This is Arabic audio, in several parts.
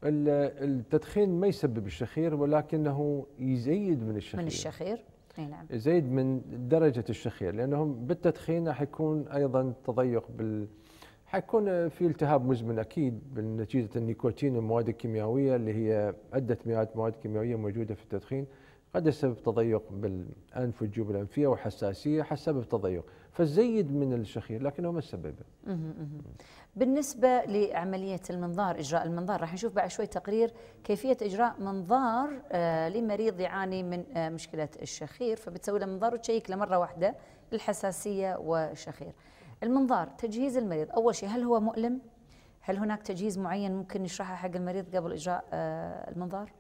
التدخين ما يسبب الشخير، ولكنه يزيد من الشخير. من الشخير، اي نعم. يزيد من درجة الشخير، لأنهم بالتدخين راح يكون أيضا تضيق حيكون في التهاب مزمن أكيد بنتيجة النيكوتين والمواد الكيميائية اللي هي عدة مئات مواد كيميائية موجودة في التدخين، قد يسبب تضيق بالأنف والجيوب الأنفية وحساسية حسب تضيق، فزيد من الشخير لكنه ما سببه. بالنسبة لعملية المنظار، إجراء المنظار، راح نشوف بعد شوي تقرير كيفية إجراء منظار لمريض يعاني من مشكلة الشخير، فبتسوي له منظار وتشيك له مرة واحدة الحساسية والشخير. المنظار، تجهيز المريض، أول شيء هل هو مؤلم؟ هل هناك تجهيز معين ممكن نشرحه حق المريض قبل إجراء المنظار؟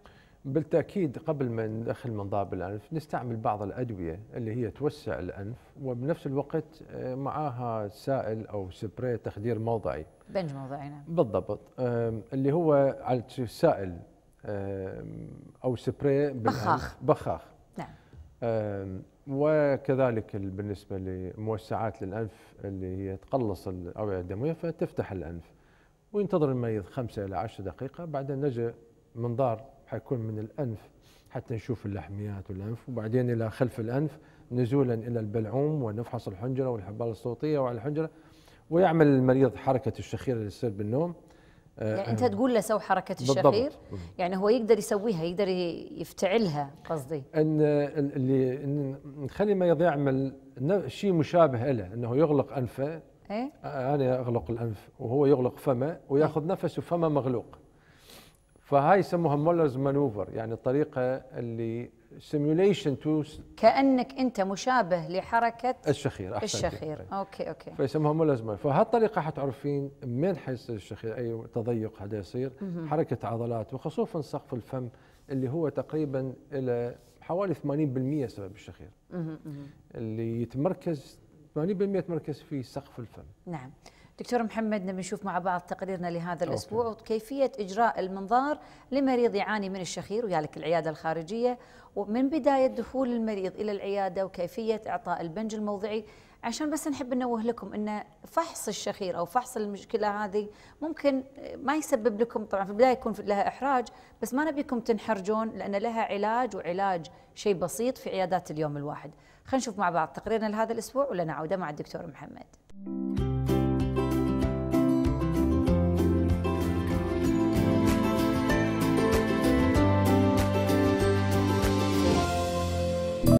بالتأكيد قبل ما ندخل المنظار بالأنف نستعمل بعض الأدوية اللي هي توسع الأنف، وبنفس الوقت معاها سائل أو سبراي تخدير موضعي. بنج موضعي، نعم. بالضبط، اللي هو على سائل أو سبراي بالأنف، بخاخ. نعم. وكذلك بالنسبة لموسعات للأنف اللي هي تقلص الأوعية الدموية فتفتح الأنف، وينتظر المريض 5 إلى 10 دقيقة، بعدين نجي منظار حيكون من الأنف حتى نشوف اللحميات والأنف، وبعدين إلى خلف الأنف نزولا إلى البلعوم ونفحص الحنجرة والحبال الصوتية وعلى الحنجرة، ويعمل المريض حركة الشخير اللي تصير بالنوم. يعني أنت تقول له سوي حركة الشخير، يعني هو يقدر يسويها، يقدر يفتعلها، قصدي إن نخلي المريض يعمل شيء مشابه له، أنه يغلق أنفه. إيه؟ أنا أغلق الأنف وهو يغلق فمه ويأخذ نفسه فمه مغلوق، فهاي يسموها مولرز مانوفر، يعني الطريقة اللي سيميوليشن تو، كأنك أنت مشابه لحركة الشخير. الشخير. أوكي. فيسموها مولرز مانوفر، فهالطريقة حتعرفين من حيصير الشخير أي تضيق هذا يصير، حركة عضلات وخصوصا سقف الفم اللي هو تقريبا إلى حوالي 80% سبب الشخير، اللي يتمركز 80% يتمركز في سقف الفم. نعم. دكتور محمد، نبي نشوف مع بعض تقريرنا لهذا الأسبوع وكيفية إجراء المنظار لمريض يعاني من الشخير ويالك العيادة الخارجية، ومن بداية دخول المريض إلى العيادة وكيفية إعطاء البنج الموضعي، عشان بس نحب ننوه لكم أن فحص الشخير أو فحص المشكلة هذه ممكن ما يسبب لكم، طبعا في البداية يكون لها إحراج، بس ما نبيكم تنحرجون لأن لها علاج، وعلاج شيء بسيط في عيادات اليوم الواحد. خلينا نشوف مع بعض تقريرنا لهذا الأسبوع ولنعود مع الدكتور محمد.